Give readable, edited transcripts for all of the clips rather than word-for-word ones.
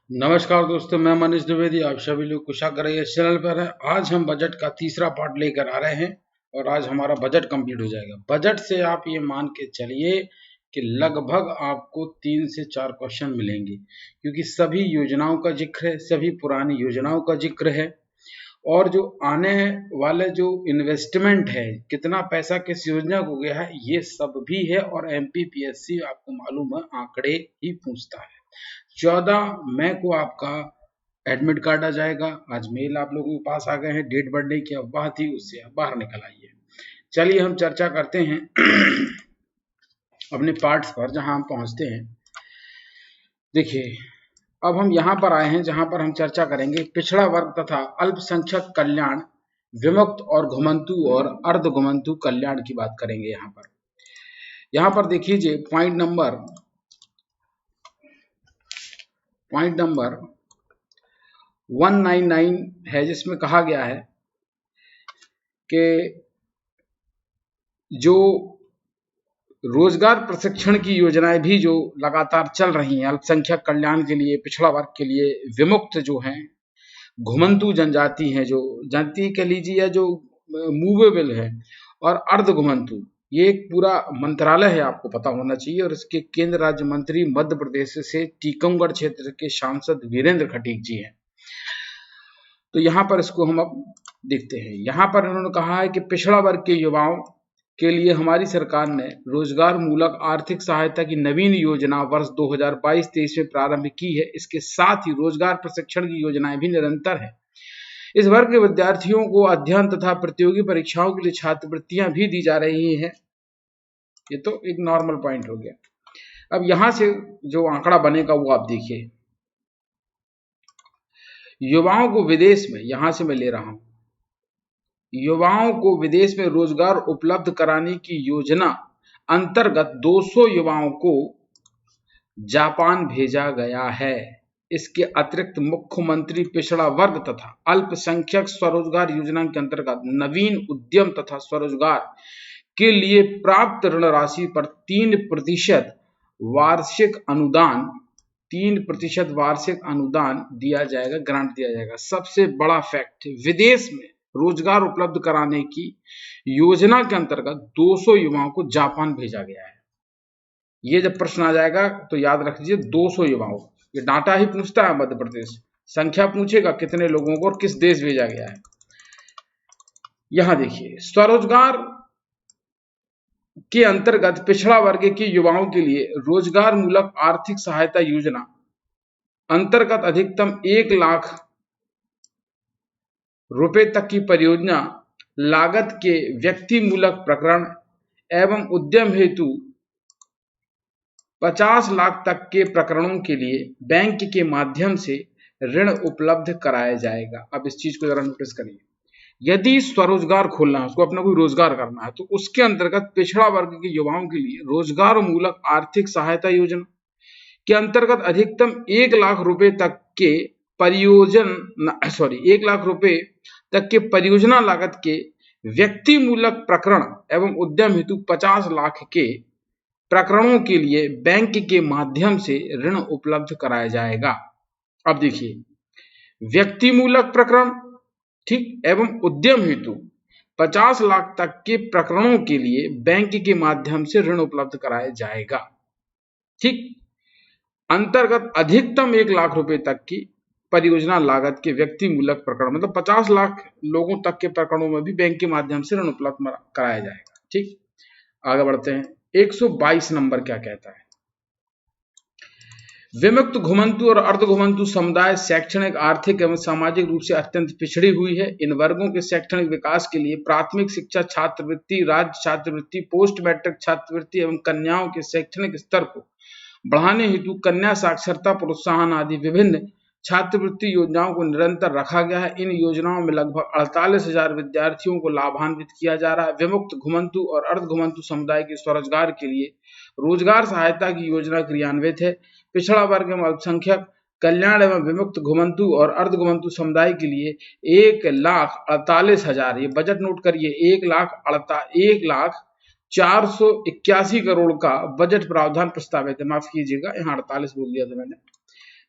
नमस्कार दोस्तों, मैं मनीष द्विवेदी। आप सभी लोग कुशल रहिए इस चैनल पर है। आज हम बजट का तीसरा पार्ट लेकर आ रहे हैं और आज हमारा बजट कंप्लीट हो जाएगा। बजट से आप ये मान के चलिए कि लगभग आपको 3 से 4 क्वेश्चन मिलेंगे, क्योंकि सभी योजनाओं का जिक्र है, सभी पुरानी योजनाओं का जिक्र है और जो आने वाले जो इन्वेस्टमेंट है, कितना पैसा किस योजना को गया है, ये सब भी है। और एमपीपीएससी आपको मालूम है आंकड़े ही पूछता है। 14 मई को आपका एडमिट कार्ड आ जाएगा। आज मेल आप लोगों के पास आ गए हैं। डेट बढ़ने की अफवाह थी, उससे आप बाहर निकल आइए। चलिए हम चर्चा करते हैं अपने पार्ट्स पर, जहां हम पहुंचते हैं। देखिए, अब हम यहां पर आए हैं जहां पर हम चर्चा करेंगे पिछड़ा वर्ग तथा अल्पसंख्यक कल्याण, विमुक्त और घुमंतु और अर्ध घुमंतु कल्याण की बात करेंगे। यहां पर देखिए पॉइंट नंबर 199 है, जिसमें कहा गया है कि जो रोजगार प्रशिक्षण की योजनाएं भी जो लगातार चल रही हैं अल्पसंख्यक कल्याण के लिए, पिछड़ा वर्ग के लिए, विमुक्त जो हैं, घुमंतु जनजाति हैं, जो जाति कह लीजिए या जो मूवेबल है, और अर्ध घुमंतु, ये एक पूरा मंत्रालय है, आपको पता होना चाहिए। और इसके केंद्र राज्य मंत्री मध्य प्रदेश से टीकमगढ़ क्षेत्र के सांसद वीरेंद्र खटीक जी हैं। तो यहाँ पर इसको हम अब देखते हैं। यहाँ पर उन्होंने कहा है कि पिछड़ा वर्ग के युवाओं के लिए हमारी सरकार ने रोजगार मूलक आर्थिक सहायता की नवीन योजना वर्ष 2022-23 में प्रारंभ की है। इसके साथ ही रोजगार प्रशिक्षण की योजनाएं भी निरंतर है। इस वर्ग के विद्यार्थियों को अध्ययन तथा प्रतियोगी परीक्षाओं के लिए छात्रवृत्तियां भी दी जा रही हैं। ये तो एक नॉर्मल पॉइंट हो गया। अब यहां से जो आंकड़ा बनेगा वो आप देखिए। युवाओं को विदेश में, यहां से मैं ले रहा हूं, युवाओं को विदेश में रोजगार उपलब्ध कराने की योजना अंतर्गत 200 युवाओं को जापान भेजा गया है। इसके अतिरिक्त मुख्यमंत्री पिछड़ा वर्ग तथा अल्पसंख्यक स्वरोजगार योजना के अंतर्गत नवीन उद्यम तथा स्वरोजगार के लिए प्राप्त ऋण राशि पर 3% वार्षिक अनुदान 3% वार्षिक अनुदान दिया जाएगा, ग्रांट दिया जाएगा। सबसे बड़ा फैक्ट, विदेश में रोजगार उपलब्ध कराने की योजना के अंतर्गत 200 युवाओं को जापान भेजा गया है। ये जब प्रश्न आ जाएगा तो याद रख लीजिए 200 युवाओं, ये डाटा ही पूछता है मध्य प्रदेश, संख्या पूछेगा कितने लोगों को और किस देश भेजा गया है। यहां देखिए, स्वरोजगार के अंतर्गत पिछड़ा वर्ग के युवाओं के लिए रोजगार मूलक आर्थिक सहायता योजना अंतर्गत अधिकतम 1 लाख रुपए तक की परियोजना लागत के व्यक्ति मूलक प्रकरण एवं उद्यम हेतु 50 लाख तक के प्रकरणों के लिए बैंक के माध्यम से ऋण उपलब्ध कराया जाएगा। अब इस चीज को जरा नोटिस करिए। यदि स्वरोजगार खोलना है, उसको अपना कोई रोजगार करना है, तो उसके अंतर्गत पिछड़ा वर्ग के युवाओं के लिए रोजगार मूलक आर्थिक सहायता योजना के अंतर्गत अधिकतम 1 लाख रुपए तक के 1 लाख रुपए तक के परियोजना लागत के व्यक्ति मूलक प्रकरण एवं उद्यम हेतु 50 लाख के प्रकरणों के लिए बैंक के माध्यम से ऋण उपलब्ध कराया जाएगा। अब देखिए, व्यक्ति मूलक प्रकरण, ठीक, एवं उद्यम हेतु 50 लाख तक के प्रकरणों के लिए बैंक के माध्यम से ऋण उपलब्ध कराया जाएगा। ठीक, अंतर्गत अधिकतम 1 लाख रुपए तक की परियोजना लागत के व्यक्ति मूलक प्रकरण, मतलब 50 लाख लोगों तक के प्रकरणों में भी बैंक के माध्यम से ऋण उपलब्ध कराया जाएगा। ठीक, आगे बढ़ते हैं। 122 नंबर क्या कहता है? विमुक्त, घुमंतु और अर्ध घुमंतु समुदाय शैक्षणिक, आर्थिक एवं सामाजिक रूप से अत्यंत पिछड़ी हुई है। इन वर्गों के शैक्षणिक विकास के लिए प्राथमिक शिक्षा छात्रवृत्ति, राज्य छात्रवृत्ति, पोस्ट मैट्रिक छात्रवृत्ति एवं कन्याओं के शैक्षणिक स्तर को बढ़ाने हेतु कन्या साक्षरता प्रोत्साहन आदि विभिन्न छात्रवृत्ति योजनाओं को निरंतर रखा गया है। इन योजनाओं में लगभग 48,000 विद्यार्थियों को लाभान्वित किया जा रहा है। विमुक्त, घुमंतु और अर्ध घुमंतु समुदाय के स्वरोजगार के लिए रोजगार सहायता की योजना क्रियान्वित है। पिछड़ा वर्ग एवं अल्पसंख्यक कल्याण एवं विमुक्त, घुमंतु और अर्ध घुमंतु समुदाय के लिए 1,48,000, ये बजट नोट करिए, 1,481 करोड़ का बजट प्रावधान प्रस्तावित है। माफ कीजिएगा, यहाँ 48 बोल दिया था मैंने।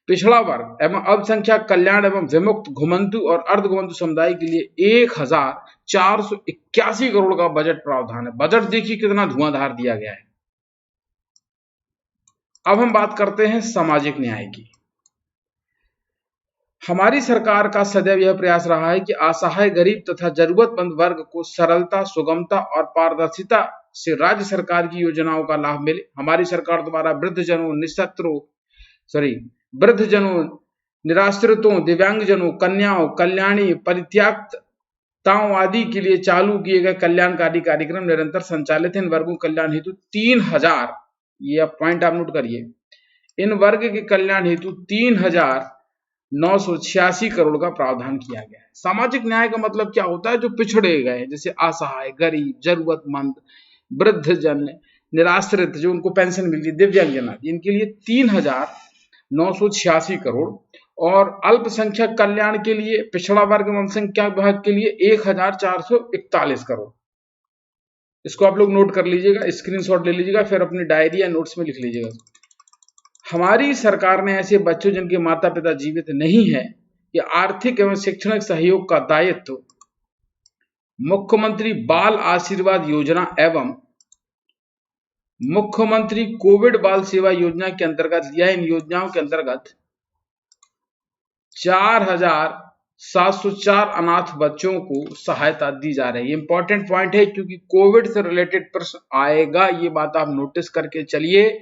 पिछड़ा वर्ग एवं अल्पसंख्यक कल्याण एवं विमुक्त घुमंतु और अर्ध घुमंतु समुदाय के लिए 1481 करोड़ का बजट प्रावधान है। बजट देखिए कितना धुआंधार दिया गया है। अब हम बात करते हैं सामाजिक न्याय की। हमारी सरकार का सदैव यह प्रयास रहा है कि असहाय, गरीब तथा जरूरतमंद वर्ग को सरलता, सुगमता और पारदर्शिता से राज्य सरकार की योजनाओं का लाभ मिले। हमारी सरकार द्वारा वृद्धजनों, निराश्रितों, दिव्यांगजनों, कन्याओं, कल्याणी, परित्यक्ताओं आदि के लिए चालू किए गए कल्याणकारी कार्यक्रम निरंतर संचालित हैं। इन वर्गों के कल्याण हेतु 3000, ये पॉइंट आप नोट करिए, इन वर्ग के कल्याण हेतु 3986 करोड़ का प्रावधान किया गया है। सामाजिक न्याय का मतलब क्या होता है? जो पिछड़े गए, जैसे असहाय, गरीब, जरूरतमंद, वृद्धजन, निराश्रित, जो उनको पेंशन मिलती है, दिव्यांगजन, इनके लिए 3986 करोड़, और अल्पसंख्यक कल्याण के लिए, पिछड़ा वर्ग एवं अल्पसंख्यक विभाग के लिए 1441 करोड़। इसको आप लोग नोट कर लीजिएगा, स्क्रीनशॉट ले लीजिएगा, फिर अपनी डायरी या नोट्स में लिख लीजिएगा। हमारी सरकार ने ऐसे बच्चों जिनके माता पिता जीवित नहीं है या आर्थिक एवं शैक्षणिक सहयोग का दायित्व मुख्यमंत्री बाल आशीर्वाद योजना एवं मुख्यमंत्री कोविड बाल सेवा योजना के अंतर्गत लिया। इन योजनाओं के अंतर्गत 4704 अनाथ बच्चों को सहायता दी जा रही है। इंपॉर्टेंट पॉइंट है, क्योंकि कोविड से रिलेटेड प्रश्न आएगा, ये बात आप नोटिस करके चलिए।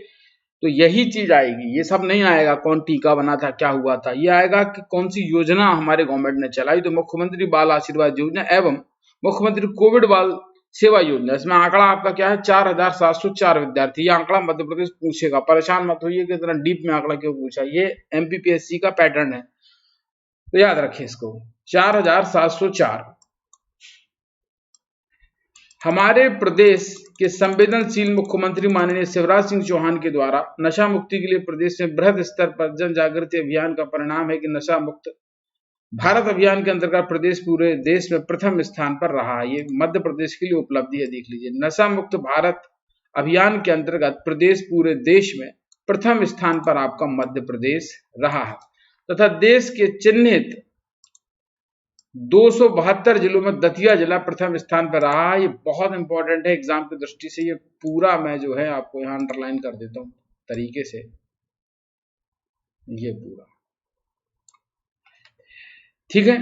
तो यही चीज आएगी, ये सब नहीं आएगा कौन टीका बना था, क्या हुआ था, ये आएगा कि कौन सी योजना हमारे गवर्नमेंट ने चलाई। तो मुख्यमंत्री बाल आशीर्वाद योजना एवं मुख्यमंत्री कोविड बाल सेवा योजना, इसमें आंकड़ा आपका क्या है? 4704 विद्यार्थी। ये आंकड़ा मध्य प्रदेश पूछेगा, परेशान मत होइए कि इतना डीप में आंकड़ा क्यों पूछा, ये एमपीपीएससी का पैटर्न है, तो याद रखिए इसको, 4704। हमारे प्रदेश के संवेदनशील मुख्यमंत्री माननीय शिवराज सिंह चौहान के द्वारा नशा मुक्ति के लिए प्रदेश में बृहद स्तर पर जन जागृति अभियान का परिणाम है कि नशा मुक्त भारत अभियान के अंतर्गत प्रदेश पूरे देश में प्रथम स्थान पर रहा है। ये मध्य प्रदेश के लिए उपलब्धि है, देख लीजिए। नशा मुक्त भारत अभियान के अंतर्गत प्रदेश पूरे देश में प्रथम स्थान पर आपका मध्य प्रदेश रहा है, तथा देश के चिन्हित 272 जिलों में दतिया जिला प्रथम स्थान पर रहा है। ये बहुत इंपॉर्टेंट है एग्जाम की दृष्टि से, ये पूरा मैं जो है आपको यहां अंडरलाइन कर देता हूं तरीके से, ये पूरा ठीक है।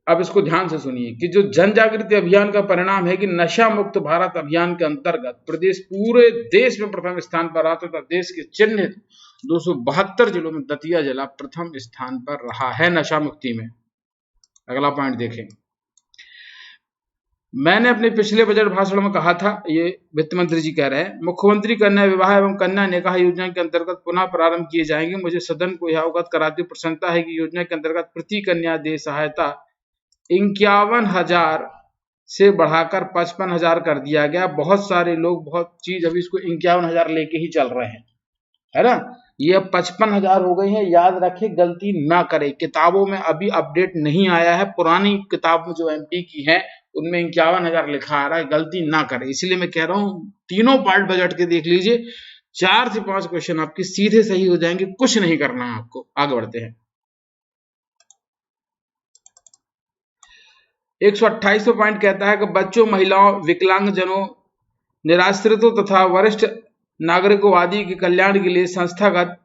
अब इसको ध्यान से सुनिए कि जो जन जागृति अभियान का परिणाम है कि नशा मुक्त भारत अभियान के अंतर्गत प्रदेश पूरे देश में प्रथम स्थान पर रहा, तथा देश के चिन्हित 272 जिलों में दतिया जिला प्रथम स्थान पर रहा है नशा मुक्ति में। अगला पॉइंट देखें, मैंने अपने पिछले बजट भाषण में कहा था, ये वित्त मंत्री जी कह रहे हैं, मुख्यमंत्री कन्या विवाह एवं कन्या निकाह योजना के अंतर्गत पुनः प्रारंभ किए जाएंगे। मुझे सदन को यह अवगत कराते हुए प्रसन्नता है कि योजना के अंतर्गत प्रति कन्या देय सहायता 51,000 से बढ़ाकर 55,000 कर दिया गया। बहुत सारे लोग बहुत चीज अभी इसको 51,000 लेके ही चल रहे हैं, है ना। ये 55,000 हो गई है, याद रखें, गलती ना करें। किताबों में अभी अपडेट नहीं आया है, पुरानी किताब में जो एमपी की है उनमें 51,000 लिखा आ रहा है, गलती ना करें। इसलिए मैं कह रहा हूं तीनों पार्ट बजट के देख लीजिए, 4 से 5 क्वेश्चन आपके सीधे सही हो जाएंगे, कुछ नहीं करना है आपको। आगे बढ़ते हैं। 128वां पॉइंट कहता है कि बच्चों, महिलाओं, विकलांगजनों, निराश्रितों तथा वरिष्ठ नागरिकों आदि के कल्याण के लिए संस्थागत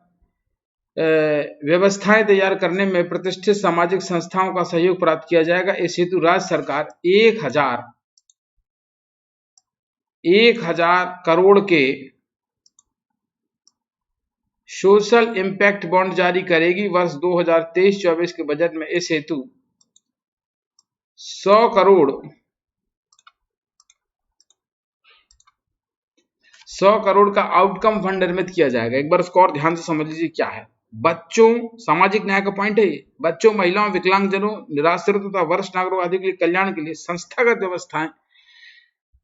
व्यवस्थाएं तैयार करने में प्रतिष्ठित सामाजिक संस्थाओं का सहयोग प्राप्त किया जाएगा। इस हेतु राज्य सरकार 1,000 करोड़ के सोशल इम्पैक्ट बॉन्ड जारी करेगी। वर्ष 2023-24 के बजट में इस हेतु 100 करोड़ का आउटकम फंड निर्मित किया जाएगा। एक बार इसको और ध्यान से समझ लीजिए क्या है। बच्चों, सामाजिक न्याय का पॉइंट है, बच्चों, महिलाओं, विकलांगजनों, निराश्रित तथा वरिष्ठ नागरिकों आदि के कल्याण के लिए संस्थागत व्यवस्थाएं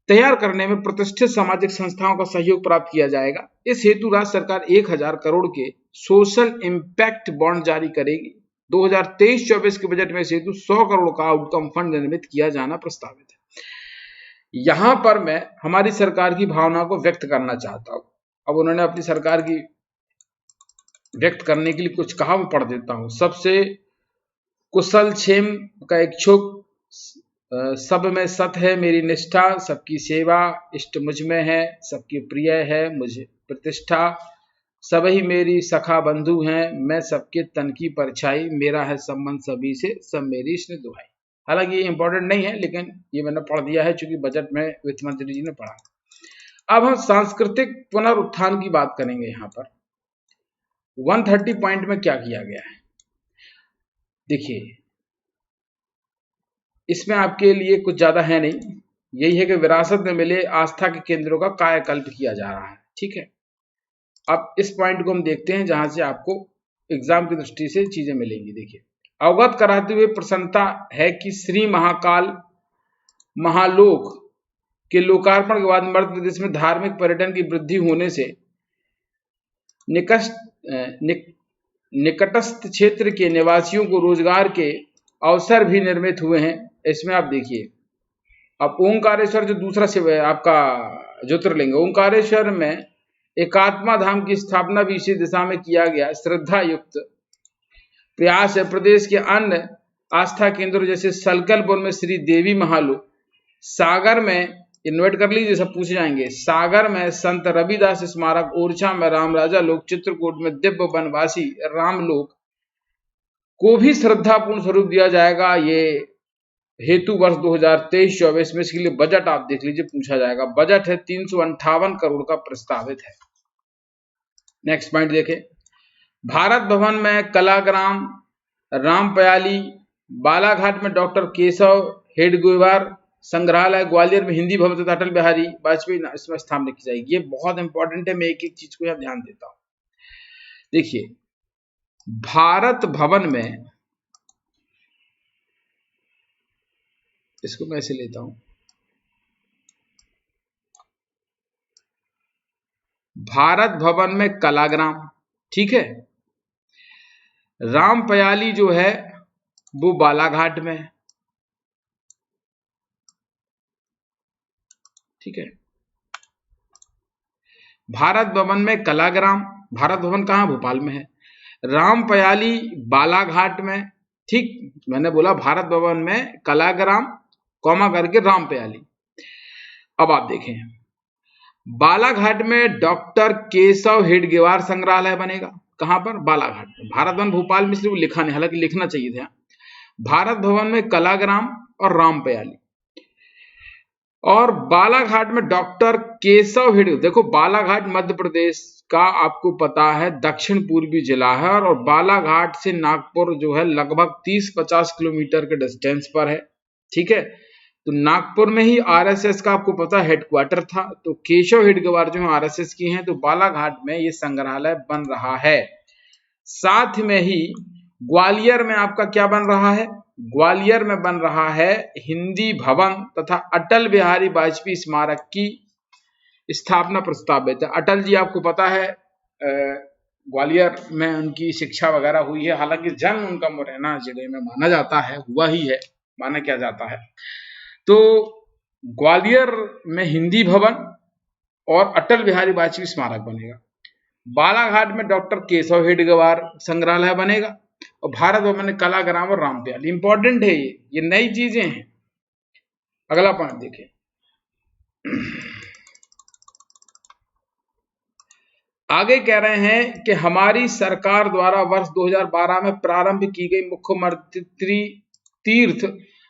तैयार करने में प्रतिष्ठित सामाजिक संस्थाओं का सहयोग प्राप्त किया जाएगा। इस हेतु राज्य सरकार 1,000 करोड़ के सोशल इम्पैक्ट बॉन्ड जारी करेगी। 2023-24 के बजट में इस हेतु 100 करोड़ का आउटकम फंड निर्मित किया जाना प्रस्तावित है। यहां पर मैं हमारी सरकार की भावना को व्यक्त करना चाहता हूं। अब उन्होंने अपनी सरकार की व्यक्त करने के लिए कुछ कहा वो पढ़ देता हूं। सबसे कुशल क्षेम का इच्छुक, सब में सत है मेरी निष्ठा, सबकी सेवा इष्ट मुझ में है, सबकी प्रिय है मुझे प्रतिष्ठा, सब ही मेरी सखा बंधु हैं, मैं सबके तन की परछाई, मेरा है संबंध सभी से, सब मेरी स्नेह दुहाई। हालांकि ये इंपॉर्टेंट नहीं है, लेकिन ये मैंने पढ़ दिया है चूंकि बजट में वित्त मंत्री जी ने पढ़ा। अब हम सांस्कृतिक पुनरुत्थान की बात करेंगे। यहाँ पर 130 पॉइंट में क्या किया गया है देखिए, इसमें आपके लिए कुछ ज्यादा है नहीं, यही है कि विरासत में मिले आस्था के केंद्रों का कायाकल्प किया जा रहा है। ठीक है, अब इस पॉइंट को हम देखते हैं जहां से आपको एग्जाम की दृष्टि से चीजें मिलेंगी। देखिए, अवगत कराते हुए प्रसन्नता है कि श्री महाकाल महालोक के लोकार्पण के बाद मध्य प्रदेश में धार्मिक पर्यटन की वृद्धि होने से निकटस्थ क्षेत्र के निवासियों को रोजगार के अवसर भी निर्मित हुए हैं। इसमें आप देखिए, अब ओंकारेश्वर जो दूसरा शिव है आपका ज्योतिर्लिंग, ओंकारेश्वर में एकात्मा धाम की स्थापना भी इसी दिशा में किया गया श्रद्धा युक्त प्रयास है। प्रदेश के अन्य आस्था केंद्रों जैसे सलकलपुर में श्री देवी महालोक, सागर में इन्वाइट कर लीजिए, सब पूछे जाएंगे, सागर में संत रविदास स्मारक, ओरछा में राम राजा लोक, चित्रकूट में दिव्य वनवासी रामलोक को भी श्रद्धापूर्ण स्वरूप दिया जाएगा। ये हेतु वर्ष 2023-24 में, इसके लिए बजट आप देख लीजिए, पूछा जाएगा। बजट है 358 करोड़ का प्रस्तावित है। नेक्स्ट पॉइंट देखें, भारत भवन में कलाग्राम, रामपयाली, बालाघाट में डॉक्टर केशव हेडगेवार संग्रहालय, ग्वालियर में हिंदी भवन तथा अटल बिहारी वाजपेयी इसमें स्थापना की जाएगी। ये बहुत इंपॉर्टेंट है, मैं एक एक चीज को यहाँ ध्यान देता हूं। देखिए, भारत भवन में, इसको मैं ऐसे लेता हूं, भारत भवन में कलाग्राम, ठीक है, रामपयाली जो है वो बालाघाट में, ठीक है, भारत भवन में कलाग्राम, भारत भवन कहां, भोपाल में है, रामपयाली बालाघाट में, ठीक, मैंने बोला भारत भवन में कलाग्राम कॉमा करके रामपयाली। अब आप देखें, बालाघाट में डॉक्टर केशव हेडगेवार संग्रहालय बनेगा, कहां पर, बालाघाट में। भारत भवन भोपाल में सिर्फ लिखा नहीं, हालांकि लिखना चाहिए था। भारत भवन में कलाग्राम और रामपयाली, और बालाघाट में डॉक्टर केशव हेडगेवार। देखो, बालाघाट मध्य प्रदेश का आपको पता है दक्षिण पूर्वी जिला है, और बालाघाट से नागपुर जो है लगभग 30-50 किलोमीटर के डिस्टेंस पर है। ठीक है, तो नागपुर में ही आरएसएस का आपको पता हेडक्वार्टर था, तो केशव हेडगेवार जो है आरएसएस की हैं, तो बालाघाट में ये संग्रहालय बन रहा है। साथ में ही ग्वालियर में आपका क्या बन रहा है, ग्वालियर में बन रहा है हिंदी भवन तथा अटल बिहारी वाजपेयी स्मारक की स्थापना प्रस्तावित है। अटल जी आपको पता है ग्वालियर में उनकी शिक्षा वगैरह हुई है, हालांकि जन्म उनका मुरैना जिले में माना जाता है, हुआ ही है, माना क्या जाता है। तो ग्वालियर में हिंदी भवन और अटल बिहारी वाजपेयी स्मारक बनेगा, बालाघाट में डॉक्टर केशव हेडगेवार संग्रहालय बनेगा, और भारत भवन में कलाग्राम और रामपयाली। इंपॉर्टेंट है ये नई चीजें हैं। अगला पॉइंट देखें, आगे कह रहे हैं कि हमारी सरकार द्वारा वर्ष 2012 में प्रारंभ की गई मुख्यमंत्री तीर्थ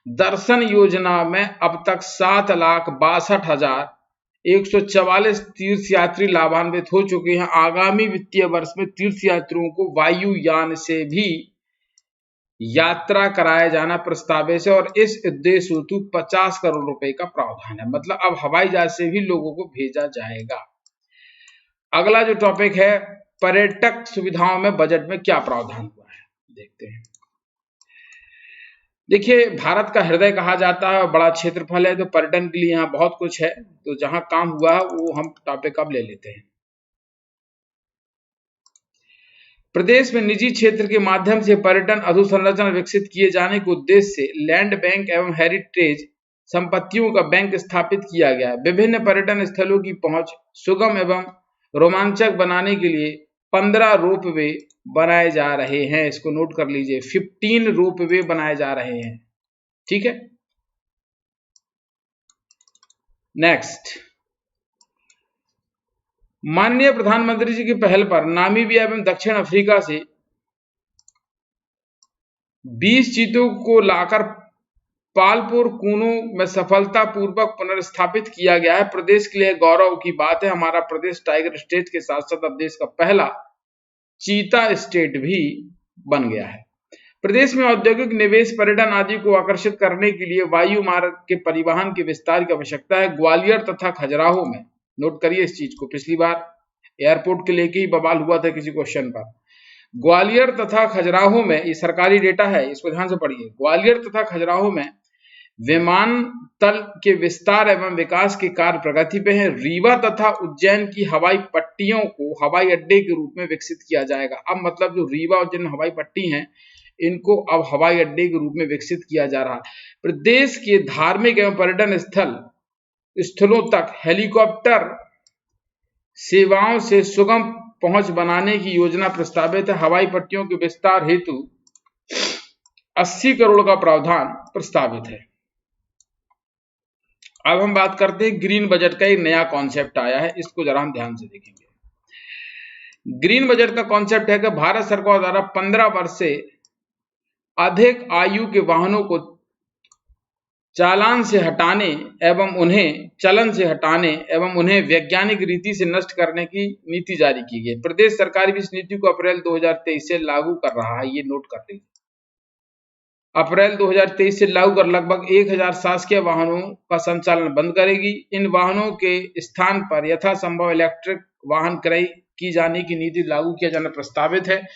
दर्शन योजना में अब तक 7,62,144 तीर्थयात्री लाभान्वित हो चुके हैं। आगामी वित्तीय वर्ष में तीर्थयात्रियों को वायुयान से भी यात्रा कराया जाना प्रस्तावित है, और इस उद्देश्य हेतु 50 करोड़ रुपए का प्रावधान है। मतलब अब हवाई जहाज से भी लोगों को भेजा जाएगा। अगला जो टॉपिक है, पर्यटक सुविधाओं में बजट में क्या प्रावधान हुआ है, देखते हैं। देखिए, भारत का हृदय कहा जाता है और बड़ा क्षेत्रफल है, तो पर्यटन के लिए यहाँ बहुत कुछ है। तो जहां काम हुआ है वो हम टॉपिक अब ले लेते हैं। प्रदेश में निजी क्षेत्र के माध्यम से पर्यटन अधोसंरचना विकसित किए जाने के उद्देश्य से लैंड बैंक एवं हेरिटेज संपत्तियों का बैंक स्थापित किया गया है। विभिन्न पर्यटन स्थलों की पहुंच सुगम एवं रोमांचक बनाने के लिए 15 रोपवे बनाए जा रहे हैं। इसको नोट कर लीजिए, 15 रोपवे बनाए जा रहे हैं। ठीक है, नेक्स्ट, माननीय प्रधानमंत्री जी की पहल पर नामीबिया एवं दक्षिण अफ्रीका से 20 चीतों को लाकर पालपुर कूनू में सफलतापूर्वक पुनर्स्थापित किया गया है। प्रदेश के लिए गौरव की बात है, हमारा प्रदेश टाइगर स्टेट के साथ साथ अब देश का पहला चीता स्टेट भी बन गया है। प्रदेश में औद्योगिक निवेश, पर्यटन आदि को आकर्षित करने के लिए वायु मार्ग के परिवहन के विस्तार की आवश्यकता है। ग्वालियर तथा खजुराहो में, नोट करिए इस चीज को, पिछली बार एयरपोर्ट के लेके ही बवाल हुआ था किसी क्वेश्चन पर। ग्वालियर तथा खजुराहो में, ये सरकारी डेटा है, इसको ध्यान से पढ़िए। ग्वालियर तथा खजुराहो में विमानतल के विस्तार एवं विकास के कार्य प्रगति पे हैं। रीवा तथा उज्जैन की हवाई पट्टियों को हवाई अड्डे के रूप में विकसित किया जाएगा। अब मतलब जो रीवा उज्जैन हवाई पट्टी हैं, इनको अब हवाई अड्डे के रूप में विकसित किया जा रहा है। प्रदेश के धार्मिक एवं पर्यटन स्थलों तक हेलीकॉप्टर सेवाओं से सुगम पहुंच बनाने की योजना प्रस्तावित है। हवाई पट्टियों के विस्तार हेतु 80 करोड़ का प्रावधान प्रस्तावित है। अब हम बात करते हैं ग्रीन बजट का। एक नया कॉन्सेप्ट आया है, इसको जरा हम ध्यान से देखेंगे। ग्रीन बजट का कॉन्सेप्ट है कि भारत सरकार द्वारा 15 वर्ष से अधिक आयु के वाहनों को चालान से हटाने एवं उन्हें चलन से हटाने एवं उन्हें वैज्ञानिक रीति से नष्ट करने की नीति जारी की गई। प्रदेश सरकार भी इस नीति को अप्रैल 2023 से लागू कर रहा है, ये नोट कर लीजिए। अप्रैल 2023 से लागू कर लगभग 1000 शासकीय वाहनों का संचालन बंद करेगी। इन वाहनों के स्थान पर यथासंभव इलेक्ट्रिक वाहन क्रय की जाने की नीति लागू किया जाना प्रस्तावित है।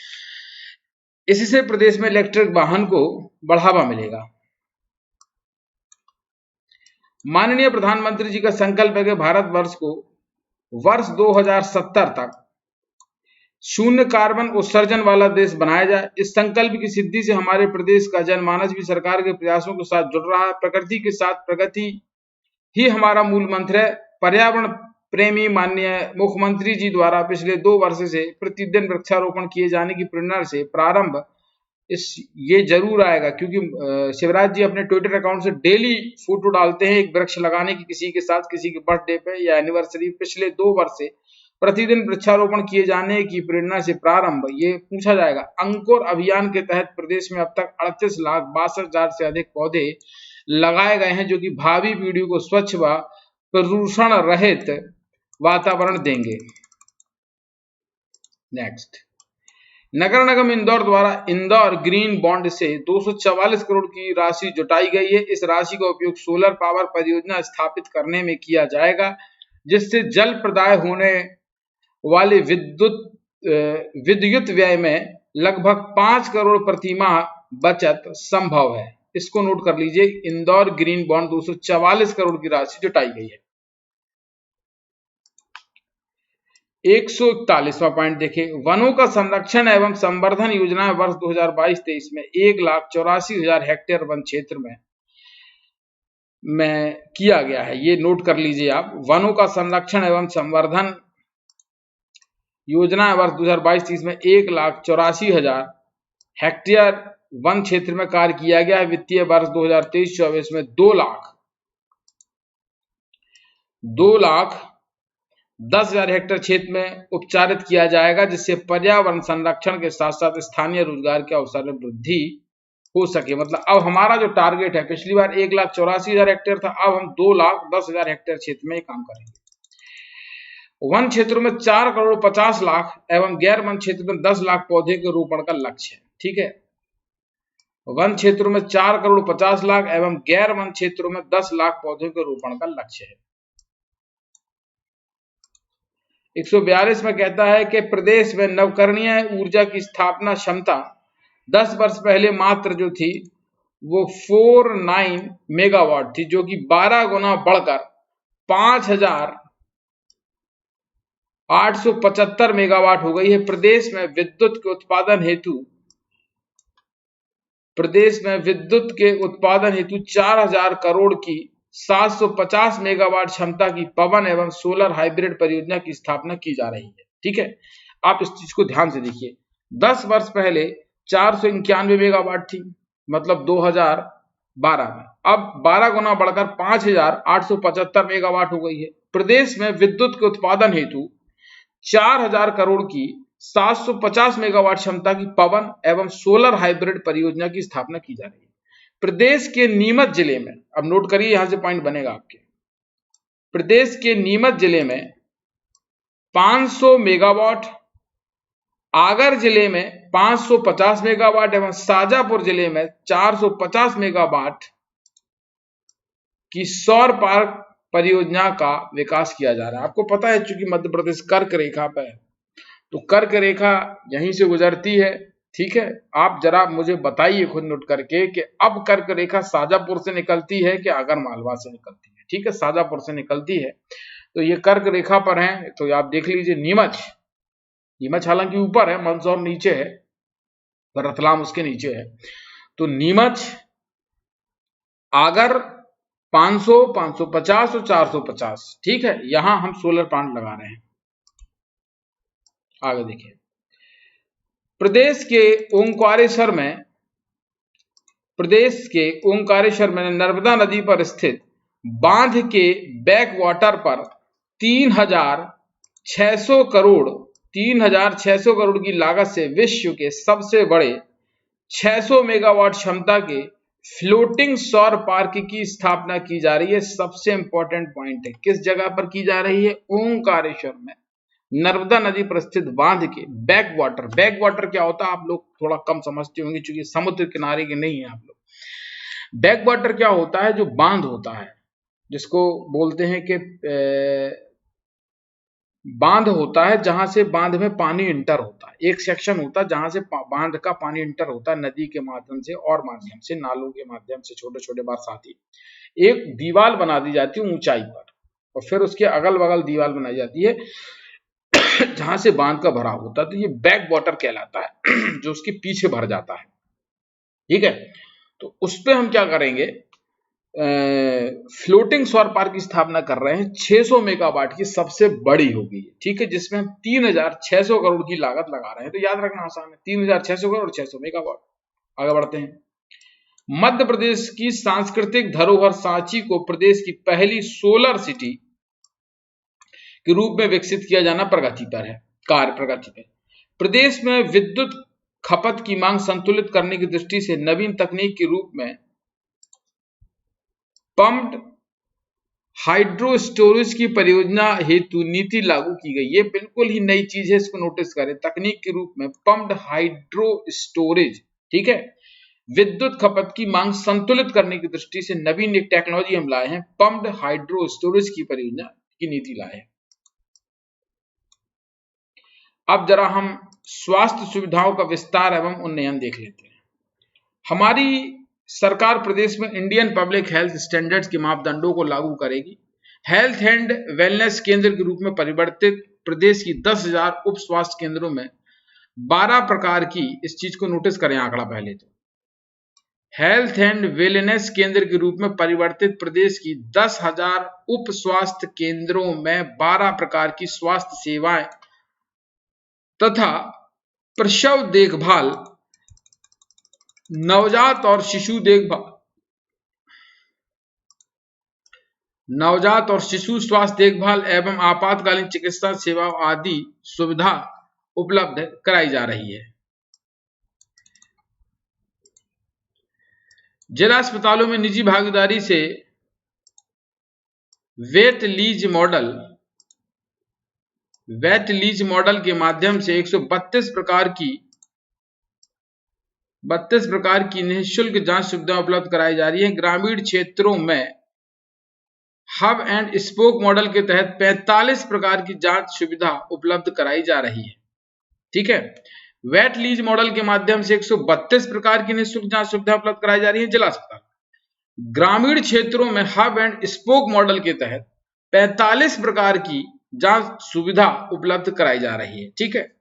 इससे प्रदेश में इलेक्ट्रिक वाहन को बढ़ावा मिलेगा। माननीय प्रधानमंत्री जी का संकल्प है कि भारतवर्ष को वर्ष 2070 तक शून्य कार्बन उत्सर्जन वाला देश बनाया जाए। इस संकल्प की सिद्धि से हमारे प्रदेश का जनमानस भी सरकार के प्रयासों के साथ जुड़ रहा है। प्रकृति के साथ प्रगति ही हमारा मूल मंत्र है। पर्यावरण प्रेमी माननीय मुख्यमंत्री जी द्वारा पिछले 2 वर्ष से प्रतिदिन वृक्षारोपण किए जाने की प्रेरणा से प्रारंभ ये जरूर आएगा, क्योंकि शिवराज जी अपने ट्विटर अकाउंट से डेली फोटो डालते हैं एक वृक्ष लगाने की, किसी के साथ, किसी के बर्थडे पे या एनिवर्सरी। पिछले 2 वर्ष से प्रतिदिन वृक्षारोपण किए जाने की प्रेरणा से प्रारंभ ये पूछा जाएगा। अंकुर अभियान के तहत प्रदेश में अब तक 38,62,000 से अधिक पौधे लगाए गए हैं, जो कि भावी पीढ़ी को स्वच्छ व प्रदूषण रहित वातावरण देंगे। नेक्स्ट, नगर निगम इंदौर द्वारा इंदौर ग्रीन बॉन्ड से 244 करोड़ की राशि जुटाई गई है। इस राशि का उपयोग सोलर पावर परियोजना स्थापित करने में किया जाएगा, जिससे जल प्रदाय होने वाले विद्युत व्यय में लगभग 5 करोड़ प्रति माह बचत संभव है। इसको नोट कर लीजिए, इंदौर ग्रीन बॉन्ड 244 करोड़ की राशि जुटाई गई है। 141वां पॉइंट देखें, वनों का संरक्षण एवं संवर्धन योजना वर्ष 2022-23 में 1,84,000 हेक्टेयर वन क्षेत्र में किया गया है। ये नोट कर लीजिए आप। वनों का संरक्षण एवं संवर्धन योजना वर्ष 2022-23 में 1,84,000 हेक्टेयर वन क्षेत्र में कार्य किया गया है। वित्तीय वर्ष 2023-24 में 2,10,000 हेक्टेयर क्षेत्र में उपचारित किया जाएगा, जिससे पर्यावरण संरक्षण के साथ साथ स्थानीय रोजगार के अवसर में वृद्धि हो सके। मतलब अब हमारा जो टारगेट है, पिछली बार 1,84,000 हेक्टेयर था, अब हम 2,10,000 हेक्टेयर क्षेत्र में काम करेंगे। वन क्षेत्रों में 4 करोड़ 50 लाख एवं गैर वन क्षेत्र में 10 लाख पौधे के रोपण का लक्ष्य है। ठीक है, वन क्षेत्रों में 4 करोड़ 50 लाख एवं गैर वन क्षेत्रों में 10 लाख पौधों के रोपण का लक्ष्य है। 142 में कहता है कि प्रदेश में नवकरणीय ऊर्जा की स्थापना क्षमता 10 वर्ष पहले मात्र जो थी वो 49 मेगावाट थी, जो कि 12 गुना बढ़कर 5,875 मेगावाट हो गई है। प्रदेश में विद्युत के उत्पादन हेतु 4,000 करोड़ की 750 मेगावाट क्षमता की पवन एवं सोलर हाइब्रिड परियोजना की स्थापना की जा रही है। ठीक है, आप इस चीज को ध्यान से देखिए। 10 वर्ष पहले 491 मेगावाट थी, मतलब 2012 में। अब 12 गुना बढ़कर 5,875 मेगावाट हो गई है। प्रदेश में विद्युत के उत्पादन हेतु 4,000 करोड़ की 750 मेगावाट क्षमता की पवन एवं सोलर हाइब्रिड परियोजना की स्थापना की जा रही है। प्रदेश के नीमच जिले में, अब नोट करिए, यहां से पॉइंट बनेगा आपके, प्रदेश के नीमच जिले में 500 मेगावाट, आगर जिले में 550 मेगावाट एवं शाजापुर जिले में 450 मेगावाट की सौर पार्क परियोजना का विकास किया जा रहा है। आपको पता है, चूंकि मध्य प्रदेश कर्क रेखा पर है, तो कर्क रेखा यहीं से गुजरती है, ठीक है। आप जरा मुझे बताइए खुद नोट करके कि अब कर्क रेखा शाजापुर से निकलती है कि आगर मालवा से निकलती है? ठीक है, शाजापुर से निकलती है। तो ये कर्क रेखा पर है, तो आप देख लीजिए नीमच हालांकि ऊपर है, मंदसौर नीचे है, रतलाम उसके नीचे है। तो नीमच, आगर 500, 550 और 450, ठीक है, यहां हम सोलर प्लांट लगा रहे हैं। आगे देखिए, प्रदेश के ओंकारेश्वर में नर्मदा नदी पर स्थित बांध के बैक वाटर पर 3,600 करोड़ की लागत से विश्व के सबसे बड़े 600 मेगावाट क्षमता के फ्लोटिंग सौर पार्क की स्थापना की जा रही है। सबसे इंपॉर्टेंट पॉइंट है, किस जगह पर की जा रही है? ओंकारेश्वर में, नर्मदा नदी पर स्थित बांध के बैक वाटर क्या होता है आप लोग थोड़ा कम समझते होंगे, क्योंकि समुद्र किनारे के नहीं है आप लोग। बैक वाटर क्या होता है? जो बांध होता है, जिसको बोलते हैं कि बांध होता है जहां से बांध में पानी इंटर होता है। एक सेक्शन होता है जहां से बांध का पानी इंटर होता है, नदी के माध्यम से और माध्यम से, नालों के माध्यम से, छोटे छोटे बरसाती। एक दीवार बना दी जाती है ऊंचाई पर, और फिर उसके अगल बगल दीवार बनाई जाती है जहां से बांध का भराव होता है। तो ये बैक वाटर कहलाता है जो उसके पीछे भर जाता है, ठीक है। तो उस पर हम क्या करेंगे, फ्लोटिंग सौर पार्क की स्थापना कर रहे हैं। 600 मेगावाट की सबसे बड़ी होगी, ठीक है, जिसमें हम 3,600 करोड़ की लागत लगा रहे हैं। तो याद रखना आसान है, 3,600 करोड़, 600 मेगावाट। आगे बढ़ते हैं। मध्य प्रदेश की सांस्कृतिक धरोहर सांची को प्रदेश की पहली सोलर सिटी के रूप में विकसित किया जाना प्रगति पर। प्रदेश में विद्युत खपत की मांग संतुलित करने की दृष्टि से नवीन तकनीक के रूप में पम्प्ड हाइड्रो स्टोरेज की परियोजना हेतु नीति लागू की गई। ये बिल्कुल ही नई चीज है, इसको नोटिस करें। तकनीक के रूप में पम्प्ड हाइड्रो स्टोरेज, ठीक है, विद्युत खपत की मांग संतुलित करने की दृष्टि से नवीन एक टेक्नोलॉजी हम लाए हैं, पम्प्ड हाइड्रो स्टोरेज की परियोजना की नीति लाए हैं। अब जरा हम स्वास्थ्य सुविधाओं का विस्तार एवं उन्नयन देख लेते हैं। हमारी सरकार प्रदेश में इंडियन पब्लिक हेल्थ स्टैंडर्ड्स के मापदंडों को लागू करेगी। हेल्थ एंड वेलनेस केंद्र के रूप में परिवर्तित प्रदेश की 10,000 उप स्वास्थ्य केंद्रों में 12 प्रकार की, इस चीज को नोटिस करें आंकड़ा पहले तो, हेल्थ एंड वेलनेस केंद्र के रूप में परिवर्तित प्रदेश की 10,000 उप स्वास्थ्य केंद्रों में 12 प्रकार की स्वास्थ्य सेवाएं तथा प्रसव देखभाल, नवजात और शिशु स्वास्थ्य देखभाल एवं आपातकालीन चिकित्सा सेवाओं आदि सुविधा उपलब्ध कराई जा रही है। जिला अस्पतालों में निजी भागीदारी से वेट लीज मॉडल के माध्यम से 132 प्रकार की निःशुल्क जांच सुविधा उपलब्ध कराई जा रही है। ग्रामीण क्षेत्रों में हब एंड स्पोक मॉडल के तहत 45 प्रकार की जांच सुविधा उपलब्ध कराई जा रही है, ठीक है। वेट लीज मॉडल के माध्यम से 132 प्रकार की निःशुल्क जांच सुविधा उपलब्ध कराई जा रही है जिला अस्पताल। ग्रामीण क्षेत्रों में हब एंड स्पोक मॉडल के तहत 45 प्रकार की जांच सुविधा उपलब्ध कराई जा रही है, ठीक है।